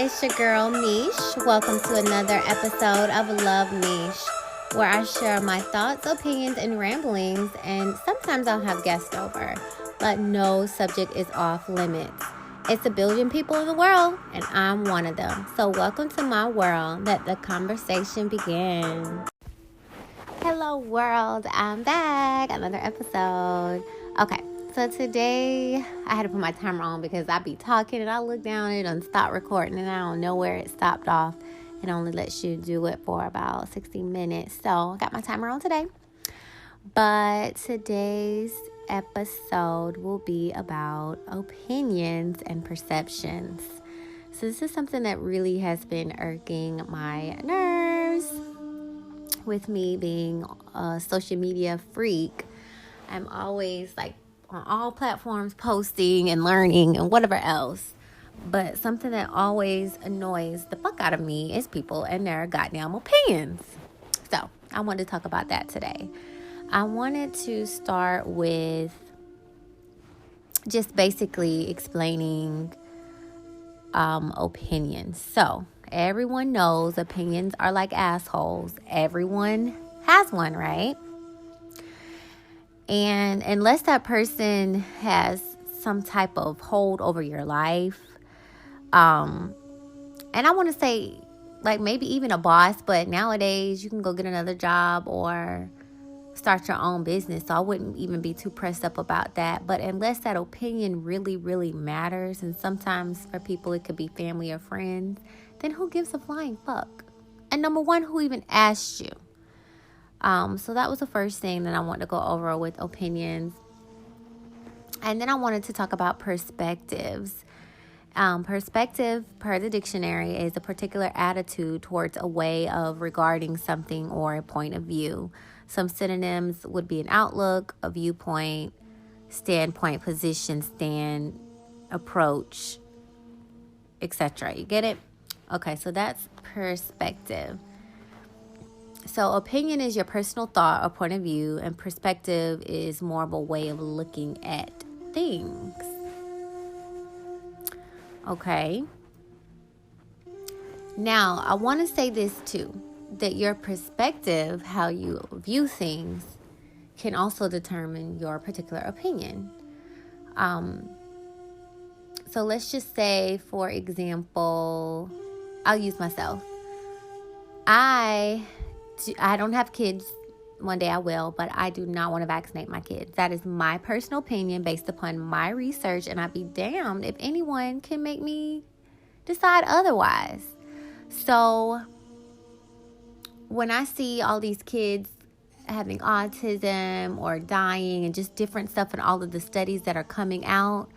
it's your girl Meesh. Welcome to another episode of Love Meesh, where I share my thoughts, opinions, and ramblings, and sometimes I'll have guests over, but no subject is off limits. It's a billion people in the world, and I'm one of them. So welcome to my world. Let the conversation begin. Hello world, I'm back. Another episode. Okay. So today, I had to put my timer on because I be talking and I look down and it done stop recording and I don't know where it stopped off. It only lets you do it for about 60 minutes. So I got my timer on today. But today's episode will be about opinions and perceptions. So this is something that really has been irking my nerves. With me being a social media freak, I'm always like on all platforms posting and learning and whatever else. But something that always annoys the fuck out of me is people and their goddamn opinions. So I wanted to talk about that today. I wanted to start with just basically explaining opinions. So everyone knows opinions are like assholes. Everyone has one, right? And unless that person has some type of hold over your life, and I want to say like maybe even a boss, but nowadays you can go get another job or start your own business. So I wouldn't even be too pressed up about that. But unless that opinion really, really matters, and sometimes for people it could be family or friends, then who gives a flying fuck? And number one, who even asked you? So that was the first thing that I wanted to go over with opinions. And then I wanted to talk about perspectives. Perspective, per the dictionary, is a particular attitude towards a way of regarding something or a point of view. Some synonyms would be an outlook, a viewpoint, standpoint, position, stand, approach, etc. You get it? Okay, so that's perspective. So opinion is your personal thought or point of view, and perspective is more of a way of looking at things. Okay. Now, I want to say this too, that your perspective, how you view things, can also determine your particular opinion. So let's just say, for example, I'll use myself. I don't have kids. One day I will, but I do not want to vaccinate my kids. That is my personal opinion based upon my research, and I'd be damned if anyone can make me decide otherwise. So when I see all these kids having autism or dying and just different stuff and all of the studies that are coming out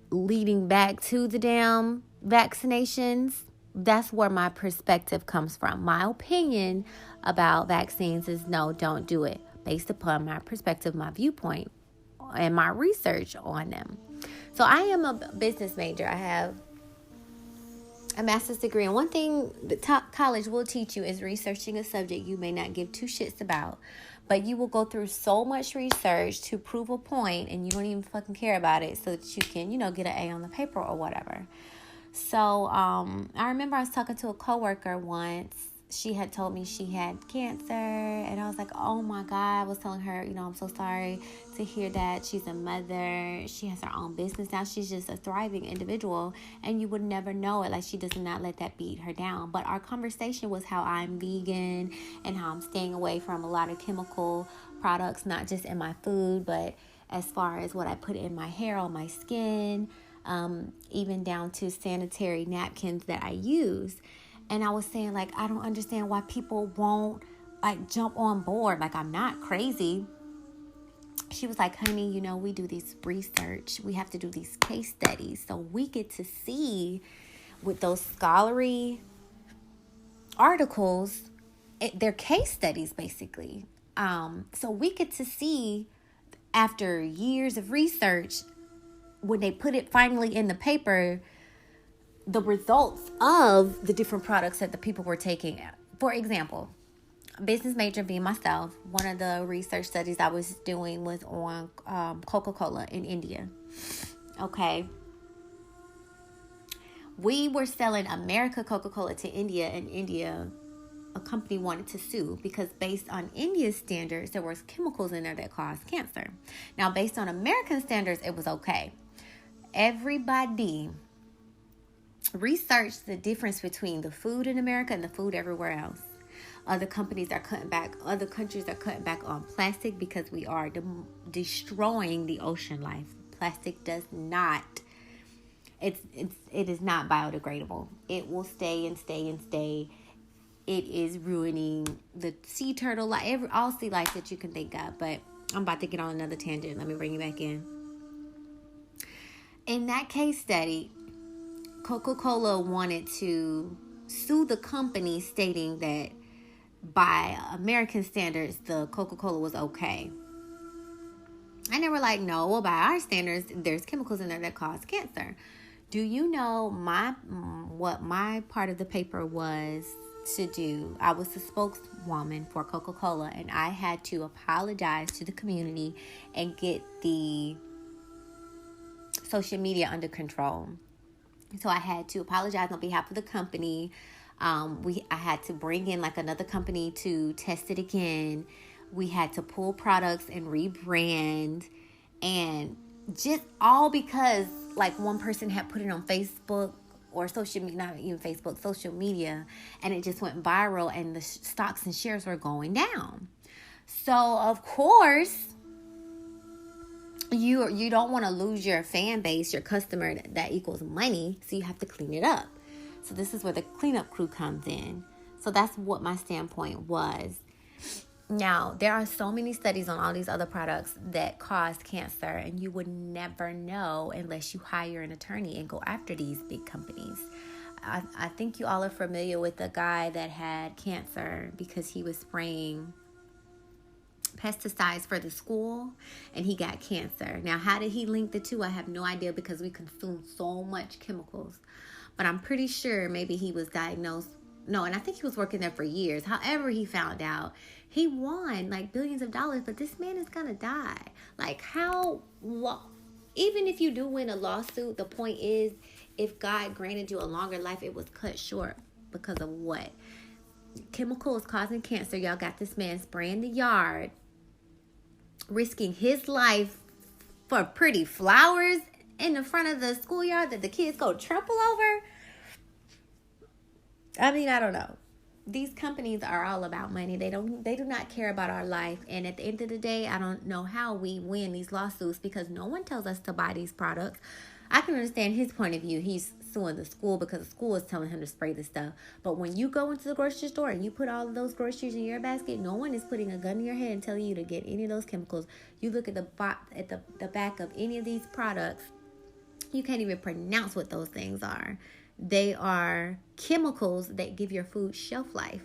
leading back to the damn vaccinations, that's where my perspective comes from. My opinion about vaccines is no, don't do it, based upon my perspective, my viewpoint, and my research on them. So I am a business major. I have a master's degree. And one thing the top college will teach you is researching a subject you may not give two shits about. But you will go through so much research to prove a point, and you don't even fucking care about it so that you can, get an A on the paper or whatever. So I remember I was talking to a coworker once. She had told me she had cancer, and I was like, oh my God. I was telling her, I'm so sorry to hear that. She's a mother. She has her own business now. She's just a thriving individual, and you would never know it. Like, she does not let that beat her down. But our conversation was how I'm vegan and how I'm staying away from a lot of chemical products, not just in my food, but as far as what I put in my hair, on my skin, even down to sanitary napkins that I use. And I was saying, like, I don't understand why people won't, like, jump on board. Like, I'm not crazy. She was like, honey, we do this research. We have to do these case studies. So we get to see with those scholarly articles, they're case studies, basically. So we get to see, after years of research, when they put it finally in the paper, the results of the different products that the people were taking. For example, business major being myself, one of the research studies I was doing was on Coca-Cola in India. Okay. We were selling America Coca-Cola to India, and India, a company wanted to sue because based on India's standards, there was chemicals in there that caused cancer. Now, based on American standards, it was okay. Everybody researched the difference between the food in America and the food everywhere else. Other countries are cutting back on plastic because we are destroying the ocean life. Plastic does not, it is not biodegradable. It will stay and stay and stay. It is ruining the sea turtle life, all sea life that you can think of. But I'm about to get on another tangent. Let me bring you back in. In that case study, Coca-Cola wanted to sue the company, stating that by American standards, the Coca-Cola was okay. And they were like, no, well, by our standards, there's chemicals in there that cause cancer. Do you know what my part of the paper was to do? I was the spokeswoman for Coca-Cola, and I had to apologize to the community and get the social media under control. So I had to apologize on behalf of the company. I had to bring in like another company to test it again. We had to pull products and rebrand, and just all because like one person had put it on Facebook or social media, not even Facebook, social media, and it just went viral, and the stocks and shares were going down. So of course, you don't want to lose your fan base, your customer, that equals money, so you have to clean it up. So this is where the cleanup crew comes in. So that's what my standpoint was. Now, there are so many studies on all these other products that cause cancer, and you would never know unless you hire an attorney and go after these big companies. I think you all are familiar with the guy that had cancer because he was spraying pesticides for the school, and he got cancer. Now, how did he link the two? I have no idea, because we consume so much chemicals. But I'm pretty sure maybe he was diagnosed. No, and I think he was working there for years. However, he found out he won like billions of dollars, but this man is going to die. Like even if you do win a lawsuit, the point is, if God granted you a longer life, it was cut short because of what? Chemicals causing cancer. Y'all got this man spraying the yard, risking his life for pretty flowers in the front of the schoolyard that the kids go trample over. I mean, I don't know. These companies are all about money. They do not care about our life. And at the end of the day, I don't know how we win these lawsuits, because no one tells us to buy these products. I can understand his point of view. He's suing the school because the school is telling him to spray this stuff. But when you go into the grocery store and you put all of those groceries in your basket, no one is putting a gun in your head and telling you to get any of those chemicals. You look at the back of any of these products, you can't even pronounce what those things are. They are chemicals that give your food shelf life.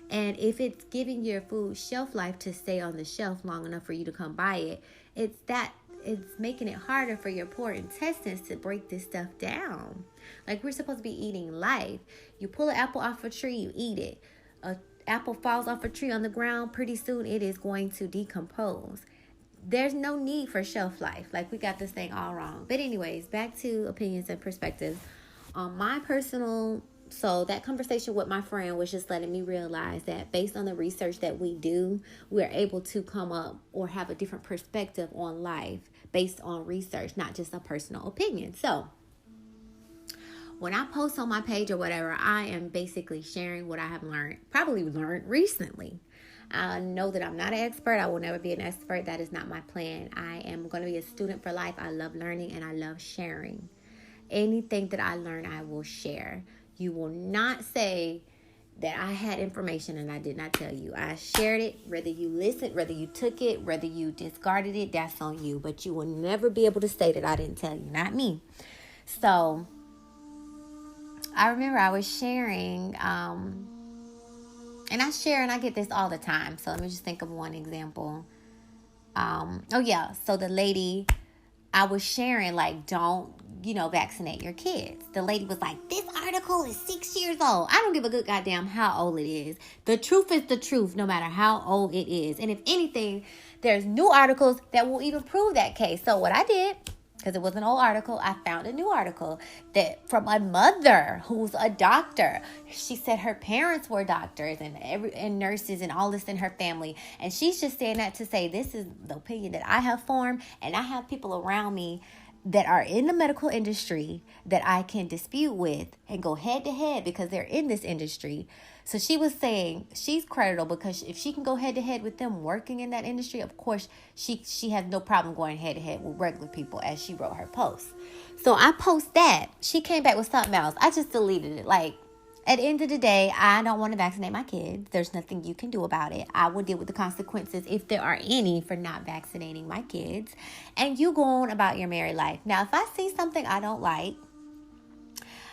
And if it's giving your food shelf life to stay on the shelf long enough for you to come buy it, it's making it harder for your poor intestines to break this stuff down. Like, we're supposed to be eating life. You pull an apple off a tree, you eat it. An apple falls off a tree on the ground, pretty soon it is going to decompose. There's no need for shelf life. Like, we got this thing all wrong. But anyways, back to opinions and perspectives. So that conversation with my friend was just letting me realize that based on the research that we do, we're able to come up or have a different perspective on life based on research, not just a personal opinion. So when I post on my page or whatever, I am basically sharing what I have probably learned recently. I know that I'm not an expert. I will never be an expert. That is not my plan. I am going to be a student for life. I love learning and I love sharing. Anything that I learn, I will share. You will not say that I had information and I did not tell you. I shared it. Whether you listened, whether you took it, whether you discarded it, that's on you. But you will never be able to say that I didn't tell you, not me. So I remember I was sharing, and I share and I get this all the time. So let me just think of one example. So the lady, I was sharing, like, don't, vaccinate your kids. The lady was like, this article is 6 years old. I don't give a good goddamn how old it is. The truth is the truth, no matter how old it is. And if anything, there's new articles that will even prove that case. So what I did, because it was an old article, I found a new article that from a mother who's a doctor. She said her parents were doctors and nurses and all this in her family. And she's just saying that to say, this is the opinion that I have formed, and I have people around me that are in the medical industry that I can dispute with and go head to head because they're in this industry. So she was saying she's credible because if she can go head to head with them working in that industry, of course, she has no problem going head to head with regular people, as she wrote her post. So I post that. She came back with something else. I just deleted it. Like, at the end of the day, I don't want to vaccinate my kids. There's nothing you can do about it. I will deal with the consequences, if there are any, for not vaccinating my kids. And you go on about your married life. Now, if I see something I don't like,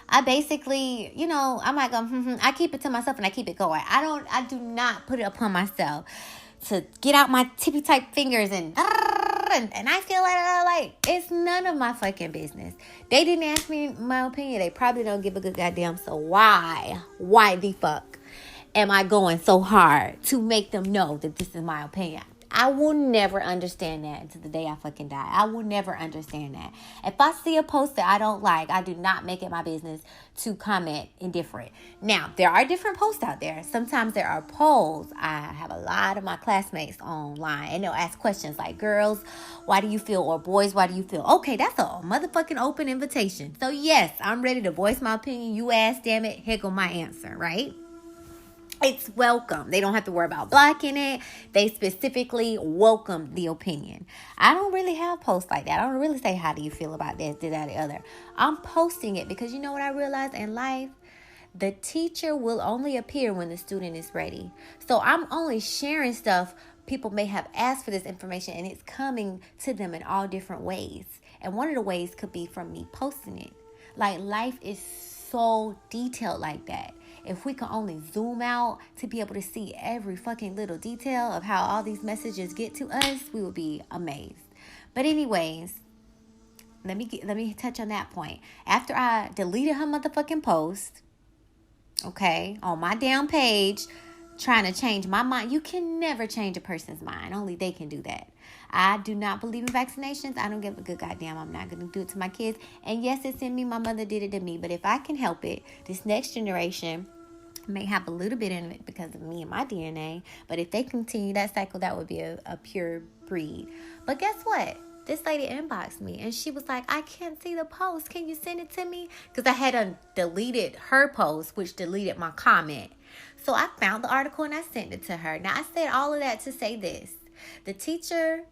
I basically, I might go, I keep it to myself and I keep it going. I do not put it upon myself to get out my tippy type fingers and I feel like it's none of my fucking business. They didn't ask me my opinion. They probably don't give a good goddamn. So why the fuck am I going so hard to make them know that this is my opinion? I will never understand that until the day I fucking die. I will never understand that. If I see a post that I don't like, I do not make it my business to comment indifferent. Now, there are different posts out there. Sometimes there are polls. I have a lot of my classmates online, and they'll ask questions like, girls, why do you feel? Or boys, why do you feel? Okay, that's a motherfucking open invitation. So yes, I'm ready to voice my opinion. You ask, damn it, here go my answer, right? It's welcome. They don't have to worry about blocking it. They specifically welcome the opinion. I don't really have posts like that. I don't really say, how do you feel about this, that, the other. I'm posting it because you know what I realized in life? The teacher will only appear when the student is ready. So I'm only sharing stuff. People may have asked for this information and it's coming to them in all different ways. And one of the ways could be from me posting it. Like, life is so detailed like that. If we can only zoom out to be able to see every fucking little detail of how all these messages get to us, we would be amazed. But anyways, let me touch on that point. After I deleted her motherfucking post, okay, on my damn page, trying to change my mind. You can never change a person's mind. Only they can do that. I do not believe in vaccinations. I don't give a good goddamn. I'm not going to do it to my kids. And yes, it's in me. My mother did it to me. But if I can help it, this next generation may have a little bit in it because of me and my DNA. But if they continue that cycle, that would be a pure breed. But guess what? This lady inboxed me and she was like, I can't see the post. Can you send it to me? Because I had deleted her post, which deleted my comment. So I found the article and I sent it to her. Now, I said all of that to say this. The teacher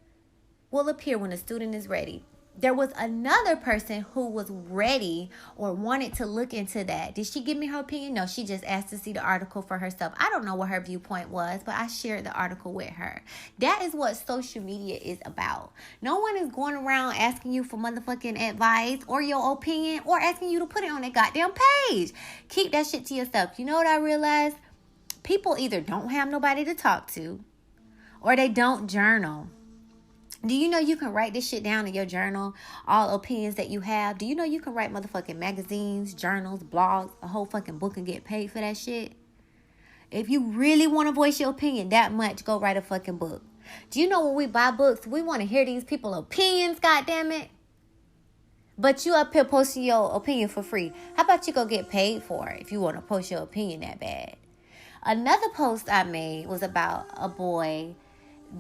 will appear when the student is ready. There was another person who was ready or wanted to look into that. Did she give me her opinion? No, she just asked to see the article for herself. I don't know what her viewpoint was, but I shared the article with her. That is what social media is about. No one is going around asking you for motherfucking advice or your opinion or asking you to put it on that goddamn page. Keep that shit to yourself. You know what I realized? People either don't have nobody to talk to or they don't journal. Do you know you can write this shit down in your journal? All opinions that you have. Do you know you can write motherfucking magazines, journals, blogs, a whole fucking book and get paid for that shit? If you really want to voice your opinion that much, go write a fucking book. Do you know when we buy books, we want to hear these people's opinions, goddammit? But you up here posting your opinion for free. How about you go get paid for it if you want to post your opinion that bad? Another post I made was about a boy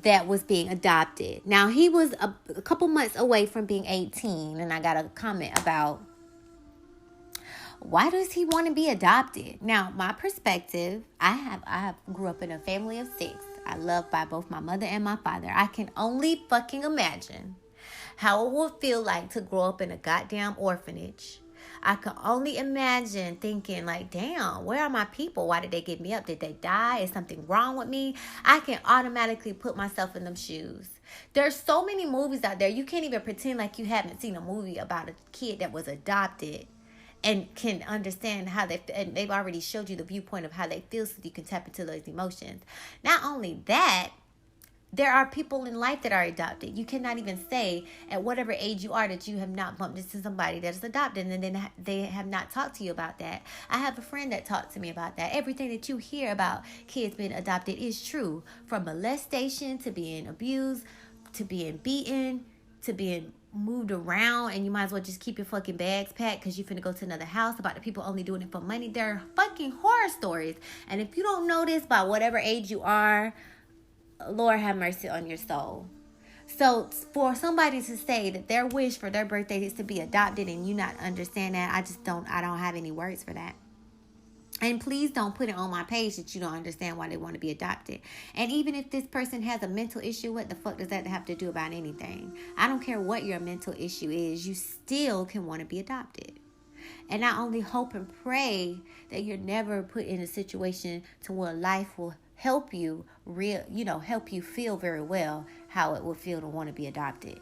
that was being adopted. Now, he was a couple months away from being 18, and I got a comment about, why does he want to be adopted? Now, my perspective, I grew up in a family of 6. I loved by both my mother and my father. I can only fucking imagine how it would feel like to grow up in a goddamn orphanage. I can only imagine thinking like, damn, where are my people? Why did they give me up? Did they die? Is something wrong with me? I can automatically put myself in them shoes. There's so many movies out there. You can't even pretend like you haven't seen a movie about a kid that was adopted and can understand how and they've already showed you the viewpoint of how they feel so you can tap into those emotions. Not only that, there are people in life that are adopted. You cannot even say at whatever age you are that you have not bumped into somebody that's adopted and then they have not talked to you about that. I have a friend that talked to me about that. Everything that you hear about kids being adopted is true. From molestation to being abused, to being beaten, to being moved around, and you might as well just keep your fucking bags packed because you finna go to another house, about the people only doing it for money. They're fucking horror stories. And if you don't know this by whatever age you are, Lord have mercy on your soul. So for somebody to say that their wish for their birthday is to be adopted and you not understand that, I don't have any words for that. And please don't put it on my page that you don't understand why they want to be adopted. And even if this person has a mental issue, what the fuck does that have to do about anything? I don't care what your mental issue is. You still can want to be adopted. And I only hope and pray that you're never put in a situation to where life will help you help you feel very well how it would feel to want to be adopted.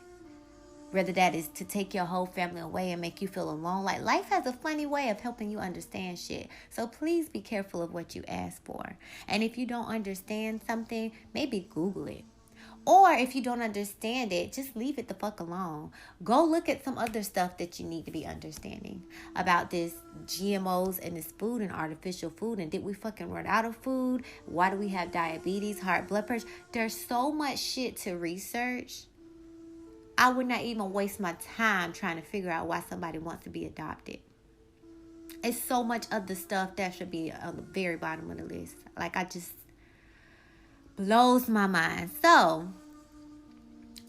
Whether that is to take your whole family away and make you feel alone. Like, life has a funny way of helping you understand shit. So please be careful of what you ask for. And if you don't understand something, maybe Google it. Or if you don't understand it, just leave it the fuck alone. Go look at some other stuff that you need to be understanding about this GMOs and this food and artificial food. And did we fucking run out of food? Why do we have diabetes, heart, blood pressure? There's so much shit to research. I would not even waste my time trying to figure out why somebody wants to be adopted. It's so much other stuff that should be on the very bottom of the list. Like, I just blows my mind. So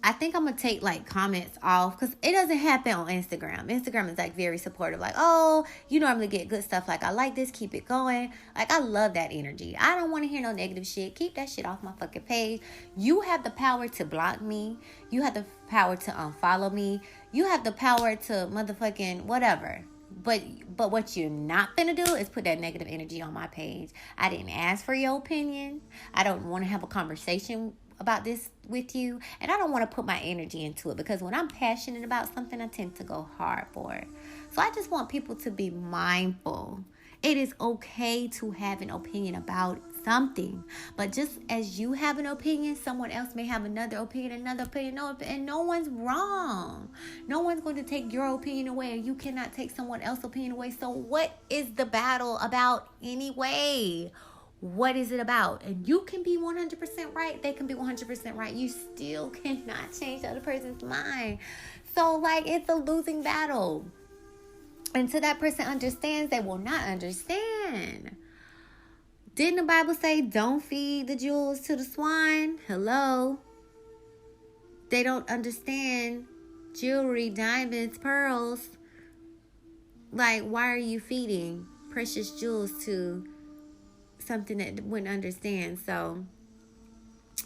I think I'm gonna take like comments off because it doesn't happen on Instagram. Instagram is like very supportive. Like, oh, you normally get good stuff. Like, I like this, keep it going. Like, I love that energy. I don't want to hear no negative shit. Keep that shit off my fucking page. You have the power to block me. You have the power to unfollow me. You have the power to motherfucking whatever. But what you're not gonna do is put that negative energy on my page. I didn't ask for your opinion. I don't want to have a conversation about this with you, and I don't want to put my energy into it, because when I'm passionate about something, I tend to go hard for it. So I just want people to be mindful. It is okay to have an opinion about something, but just as you have an opinion, someone else may have another opinion, and no one's wrong. No one's going to take your opinion away, and you cannot take someone else's opinion away. So what is the battle about anyway? What is it about? And you can be 100% right. They can be 100% right. You still cannot change the other person's mind. So, like, it's a losing battle. Until that person understands, they will not understand. Didn't the Bible say, don't feed the jewels to the swine? Hello? They don't understand jewelry, diamonds, pearls. Like, why are you feeding precious jewels to something that wouldn't understand? So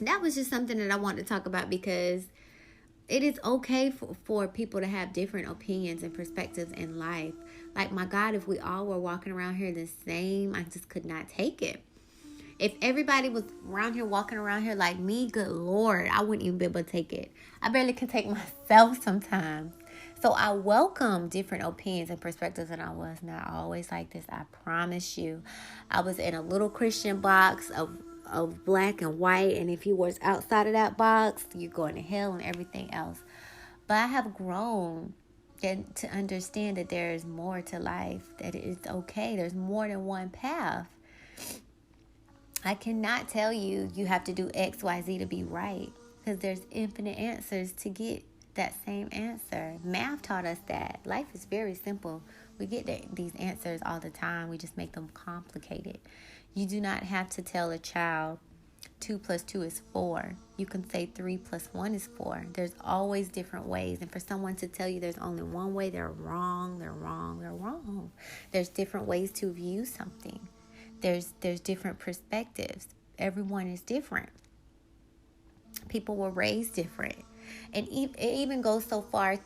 that was just something that I wanted to talk about, because it is okay for people to have different opinions and perspectives in life. Like, my God, if we all were walking around here the same, I just could not take it. If everybody was around here walking around here like me, good Lord, I wouldn't even be able to take it. I barely can take myself sometimes. So I welcome different opinions and perspectives, and I was not always like this. I promise you. I was in a little Christian box of black and white, and if you was outside of that box, you're going to hell and everything else. But I have grown to understand that there is more to life, that it's okay. There's more than one path. I cannot tell you have to do X, Y, Z to be right, because there's infinite answers to get that same answer. Math taught us that. Life is very simple. We get these answers all the time. We just make them complicated. You do not have to tell a child 2 + 2 is 4. You can say 3 + 1 is 4. There's always different ways. And for someone to tell you there's only one way, they're wrong. There's different ways to view something. There's different perspectives. Everyone is different. People were raised different. And it even goes so far,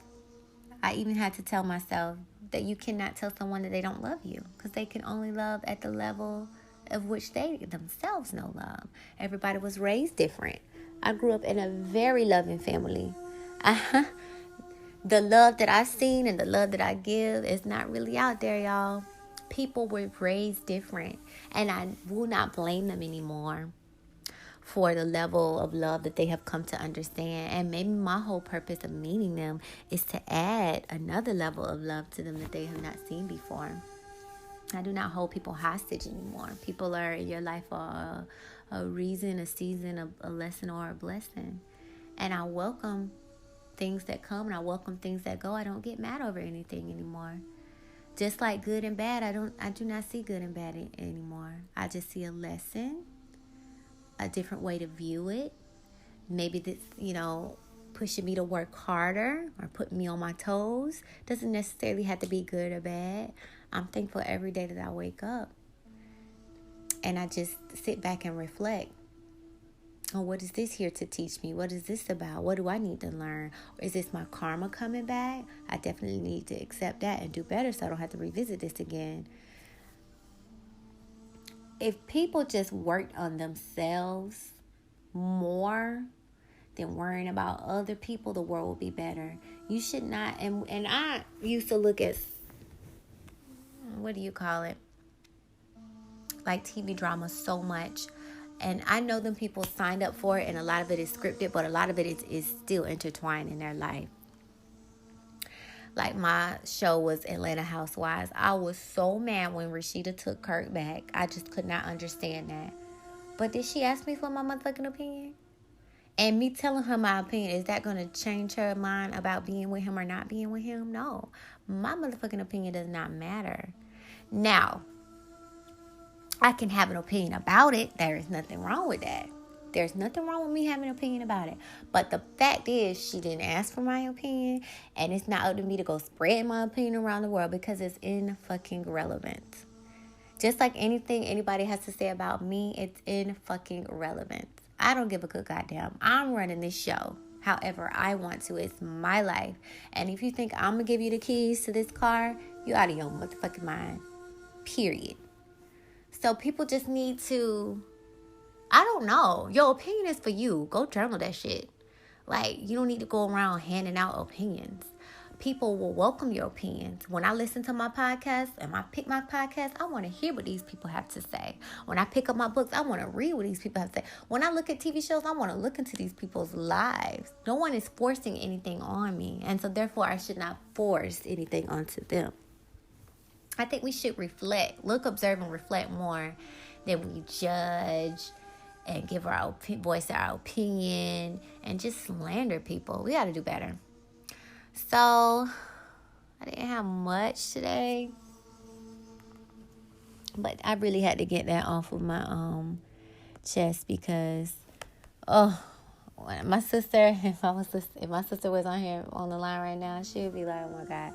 I even had to tell myself that you cannot tell someone that they don't love you, because they can only love at the level of which they themselves know love. Everybody was raised different. I grew up in a very loving family. The love that I've seen and the love that I give is not really out there, y'all. People were raised different, and I will not blame them anymore for the level of love that they have come to understand. And maybe my whole purpose of meeting them is to add another level of love to them that they have not seen before. I do not hold people hostage anymore. People are in your life for a reason, a season, a lesson, or a blessing. And I welcome things that come and I welcome things that go. I don't get mad over anything anymore. Just like good and bad, I do not see good and bad anymore. I just see a lesson, a different way to view it. Maybe this, pushing me to work harder or putting me on my toes. Doesn't necessarily have to be good or bad. I'm thankful every day that I wake up. And I just sit back and reflect. Oh, what is this here to teach me? What is this about? What do I need to learn? Or is this my karma coming back? I definitely need to accept that and do better so I don't have to revisit this again. If people just worked on themselves more than worrying about other people, the world will be better. You should not, and I used to look at, what do you call it? Like TV drama so much. And I know them people signed up for it, and a lot of it is scripted, but a lot of it is still intertwined in their life. Like my show was Atlanta Housewives. I was so mad when Rashida took Kirk back. I just could not understand that. But did she ask me for my motherfucking opinion? And me telling her my opinion, is that going to change her mind about being with him or not being with him? No. My motherfucking opinion does not matter. Now, I can have an opinion about it. There is nothing wrong with that. There's nothing wrong with me having an opinion about it. But the fact is, she didn't ask for my opinion. And it's not up to me to go spread my opinion around the world because it's fucking relevant. Just like anything anybody has to say about me, it's fucking relevant. I don't give a good goddamn. I'm running this show however I want to. It's my life. And if you think I'm going to give you the keys to this car, you out of your motherfucking mind. Period. So people just need to, I don't know. Your opinion is for you. Go journal that shit. Like, you don't need to go around handing out opinions. People will welcome your opinions. When I listen to my podcast and I pick my podcast, I want to hear what these people have to say. When I pick up my books, I want to read what these people have to say. When I look at TV shows, I want to look into these people's lives. No one is forcing anything on me. And so therefore, I should not force anything onto them. I think we should reflect, look, observe, and reflect more than we judge and give our voice our opinion and just slander people. We got to do better. So, I didn't have much today, but I really had to get that off of my chest because, when my sister, if my sister was on here on the line right now, she would be like, oh my God.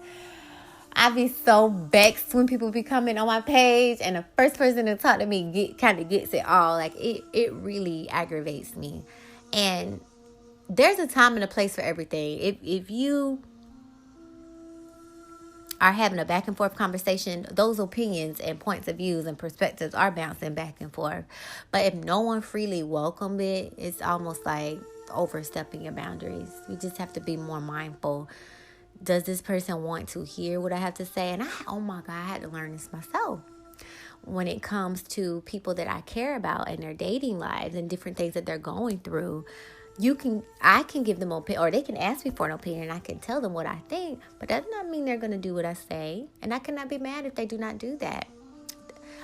I be so vexed when people be coming on my page and the first person to talk to me kind of gets it all. Like, it really aggravates me. And there's a time and a place for everything. If you are having a back and forth conversation, those opinions and points of views and perspectives are bouncing back and forth. But if no one freely welcomed it, it's almost like overstepping your boundaries. We just have to be more mindful. Does this person want to hear what I have to say? And oh my God, I had to learn this myself. When it comes to people that I care about and their dating lives and different things that they're going through, I can give them opinion, or they can ask me for an opinion, and I can tell them what I think, but that does not mean they're going to do what I say, and I cannot be mad if they do not do that.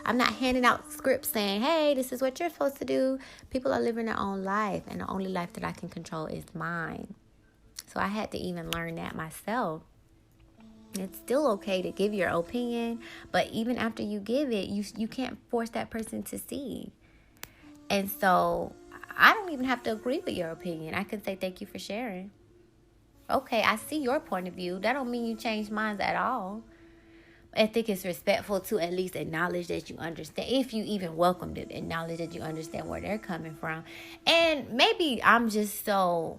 I'm not handing out scripts saying, hey, this is what you're supposed to do. People are living their own life, and the only life that I can control is mine. So I had to even learn that myself. It's still okay to give your opinion, but even after you give it, you can't force that person to see. And so I don't even have to agree with your opinion. I can say thank you for sharing. Okay, I see your point of view. That don't mean you change mine at all. I think it's respectful to at least acknowledge that you understand. If you even welcomed it, acknowledge that you understand where they're coming from. And maybe I'm just so,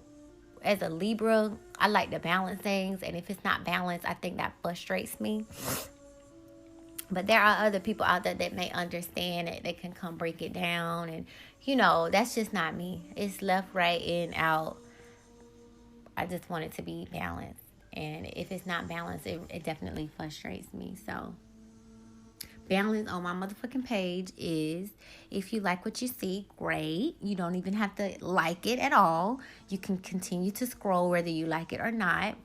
as a Libra, I like to balance things. And if it's not balanced, I think that frustrates me. But there are other people out there that may understand it. They can come break it down. And, that's just not me. It's left, right, in, out. I just want it to be balanced. And if it's not balanced, it definitely frustrates me. So, balance on my motherfucking page is, if you like what you see, great. You don't even have to like it at all. You can continue to scroll whether you like it or not.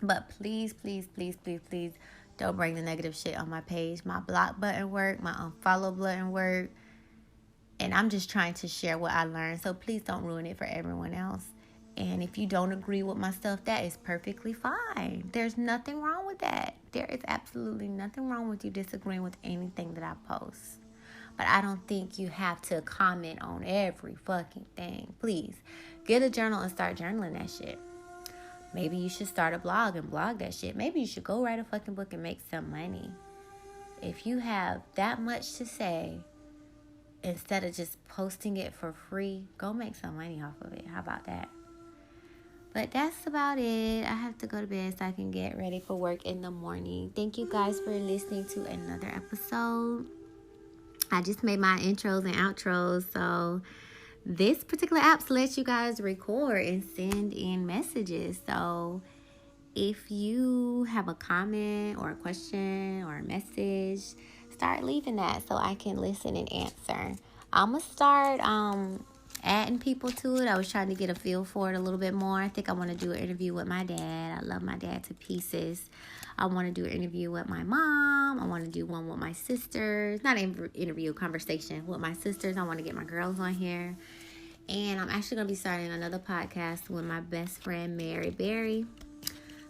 But please, please, please, please, please don't bring the negative shit on my page. My block button work, my unfollow button work. And I'm just trying to share what I learned. So please don't ruin it for everyone else. And if you don't agree with my stuff, that is perfectly fine. There's nothing wrong with that. There is absolutely nothing wrong with you disagreeing with anything that I post. But I don't think you have to comment on every fucking thing. Please, get a journal and start journaling that shit. Maybe you should start a blog and blog that shit. Maybe you should go write a fucking book and make some money. If you have that much to say, instead of just posting it for free, go make some money off of it. How about that? But that's about it. I have to go to bed so I can get ready for work in the morning. Thank you guys for listening to another episode. I just made my intros and outros. So this particular app lets you guys record and send in messages. So if you have a comment or a question or a message, start leaving that so I can listen and answer. I'm going to start adding people to it. I was trying to get a feel for it a little bit more. I think I want to do an interview with my dad. I love my dad to pieces. I want to do an interview with my mom. I want to do one with my sisters. Not an interview, conversation with my sisters. I want to get my girls on here. And I'm actually going to be starting another podcast with my best friend, Mary Berry.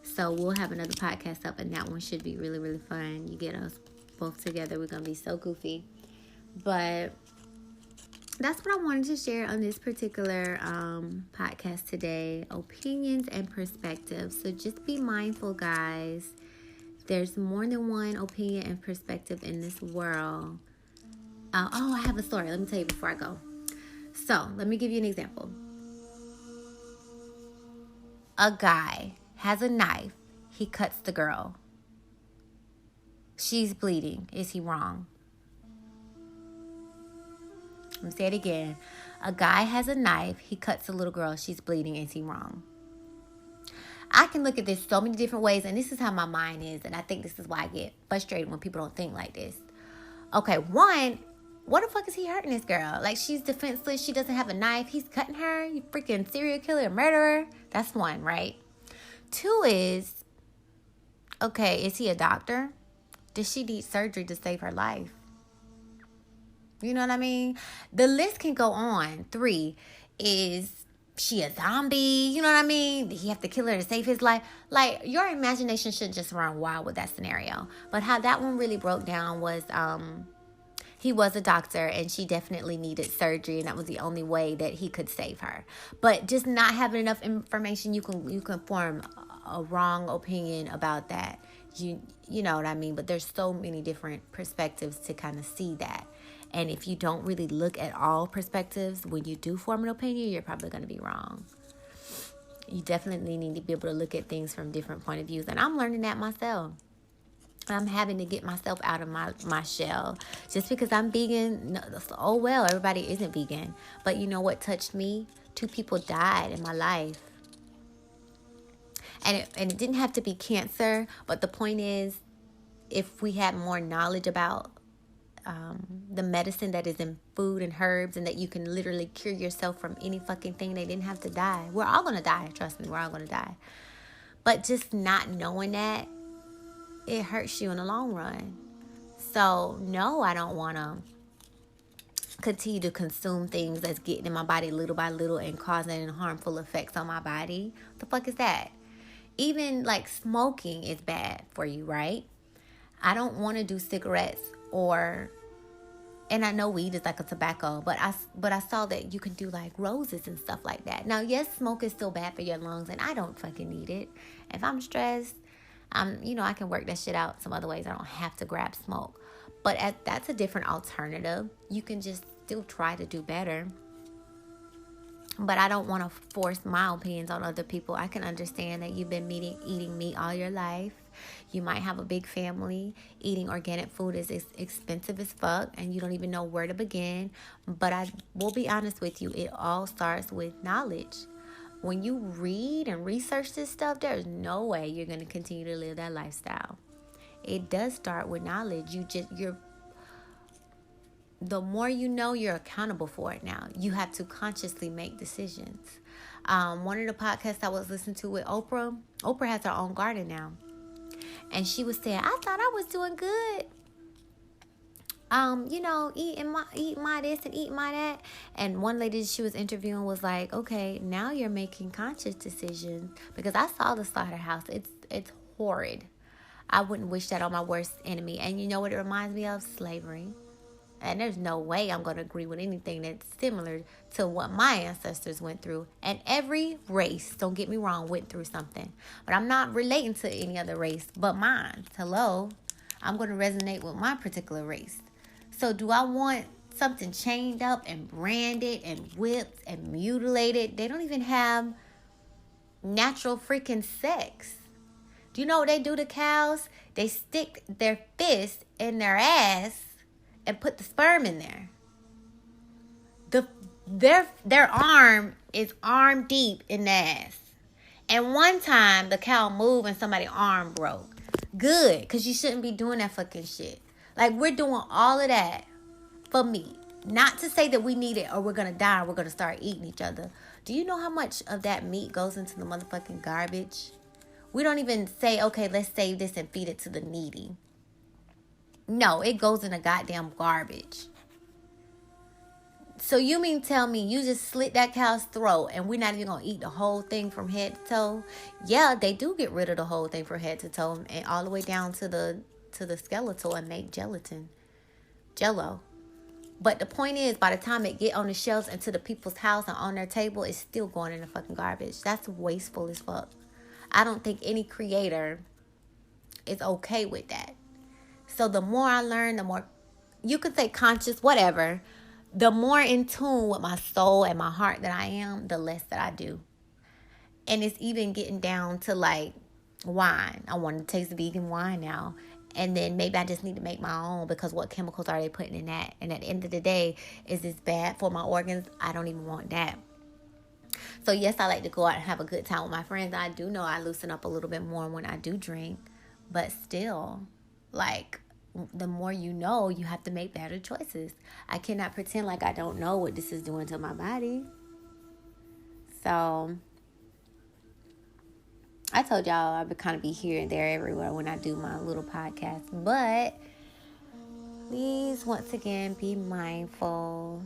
So we'll have another podcast up, and that one should be really, really fun. You get us both together. We're going to be so goofy. But that's what I wanted to share on this particular podcast today. Opinions and perspectives. So just be mindful, guys. There's more than one opinion and perspective in this world. I have a story. Let me tell you before I go. So let me give you an example. A guy has a knife. He cuts the girl. She's bleeding. Is he wrong? Let me say it again. A guy has a knife. He cuts the little girl. She's bleeding. Is he wrong? I can look at this so many different ways, and this is how my mind is, and I think this is why I get frustrated when people don't think like this. Okay, one, what the fuck is he hurting this girl? Like, she's defenseless. She doesn't have a knife. He's cutting her. You freaking serial killer, murderer. That's one, right? Two is, okay, is he a doctor? Does she need surgery to save her life? You know what I mean? The list can go on. 3, is she a zombie? You know what I mean? Did he have to kill her to save his life? Like, your imagination should just run wild with that scenario. But how that one really broke down was he was a doctor, and she definitely needed surgery, and that was the only way that he could save her. But just not having enough information, you can form a wrong opinion about that. You know what I mean? But there's so many different perspectives to kind of see that. And if you don't really look at all perspectives, when you do form an opinion, you're probably going to be wrong. You definitely need to be able to look at things from different point of views. And I'm learning that myself. I'm having to get myself out of my shell. Just because I'm vegan, no, oh well, everybody isn't vegan. But you know what touched me? 2 people died in my life. And it didn't have to be cancer. But the point is, if we had more knowledge about the medicine that is in food and herbs, and that you can literally cure yourself from any fucking thing, they didn't have to die. We're all going to die. Trust me, we're all going to die. But just not knowing that, it hurts you in the long run. So, no, I don't want to continue to consume things that's getting in my body little by little and causing harmful effects on my body. What the fuck is that? Even like smoking is bad for you, right? I don't want to do cigarettes and I know weed is like a tobacco, but I saw that you can do like roses and stuff like that. Now, yes, smoke is still bad for your lungs, and I don't fucking need it. If I'm stressed, I can work that shit out some other ways. I don't have to grab smoke. But that's a different alternative. You can just still try to do better. But I don't want to force my opinions on other people. I can understand that you've been eating meat all your life. You might have a big family. Eating organic food is expensive as fuck, and you don't even know where to begin. But I will be honest with you, it all starts with knowledge. When you read and research this stuff, there's no way you're going to continue to live that lifestyle. It does start with knowledge. The more you know, you're accountable for it now. You have to consciously make decisions. One of the podcasts I was listening to with Oprah has her own garden now. And she was saying, I thought I was doing good. eat my this and eat my that. And one lady she was interviewing was like, okay, now you're making conscious decisions, because I saw the slaughterhouse. It's horrid. I wouldn't wish that on my worst enemy. And you know what it reminds me of? Slavery. And there's no way I'm going to agree with anything that's similar to what my ancestors went through. And every race, don't get me wrong, went through something. But I'm not relating to any other race but mine. Hello? I'm going to resonate with my particular race. So do I want something chained up and branded and whipped and mutilated? They don't even have natural freaking sex. Do you know what they do to cows? They stick their fist in their ass and put the sperm in there. Their arm is arm deep in the ass. And one time the cow moved and somebody's arm broke. Good, because you shouldn't be doing that fucking shit. Like, we're doing all of that for meat. Not to say that we need it or we're going to die or we're going to start eating each other. Do you know how much of that meat goes into the motherfucking garbage? We don't even say, okay, let's save this and feed it to the needy. No, it goes in the goddamn garbage. So you mean tell me you just slit that cow's throat and we're not even going to eat the whole thing from head to toe? Yeah, they do get rid of the whole thing from head to toe and all the way down to the skeletal and make Jello. But the point is, by the time it get on the shelves and to the people's house and on their table, it's still going in the fucking garbage. That's wasteful as fuck. I don't think any creator is okay with that. So the more I learn, the more, you could say conscious, whatever, the more in tune with my soul and my heart that I am, the less that I do. And it's even getting down to like wine. I want to taste vegan wine now. And then maybe I just need to make my own, because what chemicals are they putting in that? And at the end of the day, is this bad for my organs? I don't even want that. So yes, I like to go out and have a good time with my friends. I do know I loosen up a little bit more when I do drink. But still, like, the more you know, you have to make better choices. I cannot pretend like I don't know what this is doing to my body. So I told y'all I would kind of be here and there everywhere when I do my little podcast. But please, once again, be mindful,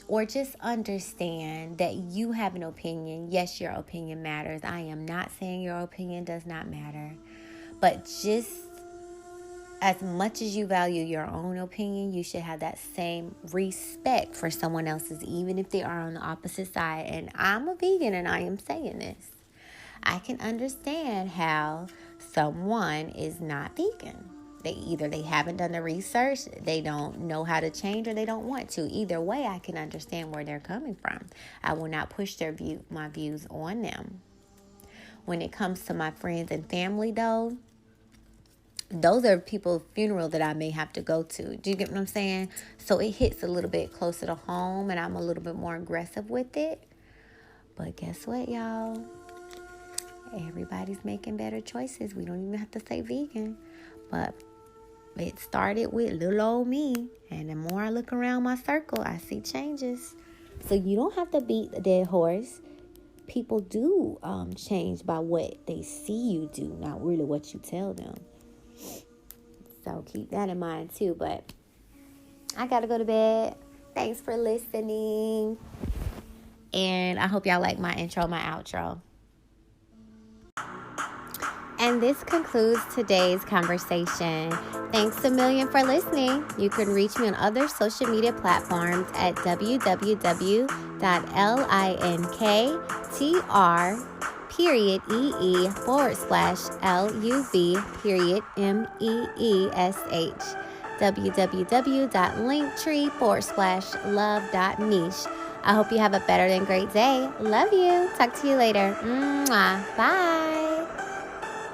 or just understand that you have an opinion. Yes, your opinion matters. I am not saying your opinion does not matter. But just as much as you value your own opinion, you should have that same respect for someone else's, even if they are on the opposite side. And I'm a vegan and I am saying this. I can understand how someone is not vegan. They haven't done the research, they don't know how to change, or they don't want to. Either way, I can understand where they're coming from. I will not push my views on them. When it comes to my friends and family, though, those are people's funeral that I may have to go to. Do you get what I'm saying? So it hits a little bit closer to home, and I'm a little bit more aggressive with it. But guess what, y'all? Everybody's making better choices. We don't even have to say vegan. But it started with little old me. And the more I look around my circle, I see changes. So you don't have to beat a dead horse. People do change by what they see you do, not really what you tell them. So keep that in mind too. But I got to go to bed. Thanks for listening. And I hope y'all like my intro, my outro. And this concludes today's conversation. Thanks a million for listening. You can reach me on other social media platforms at www.linktr.ee/LUV.MEESH www.linktree/love.meesh. I hope you have a better than great day. Love you. Talk to you later. Mwah. Bye.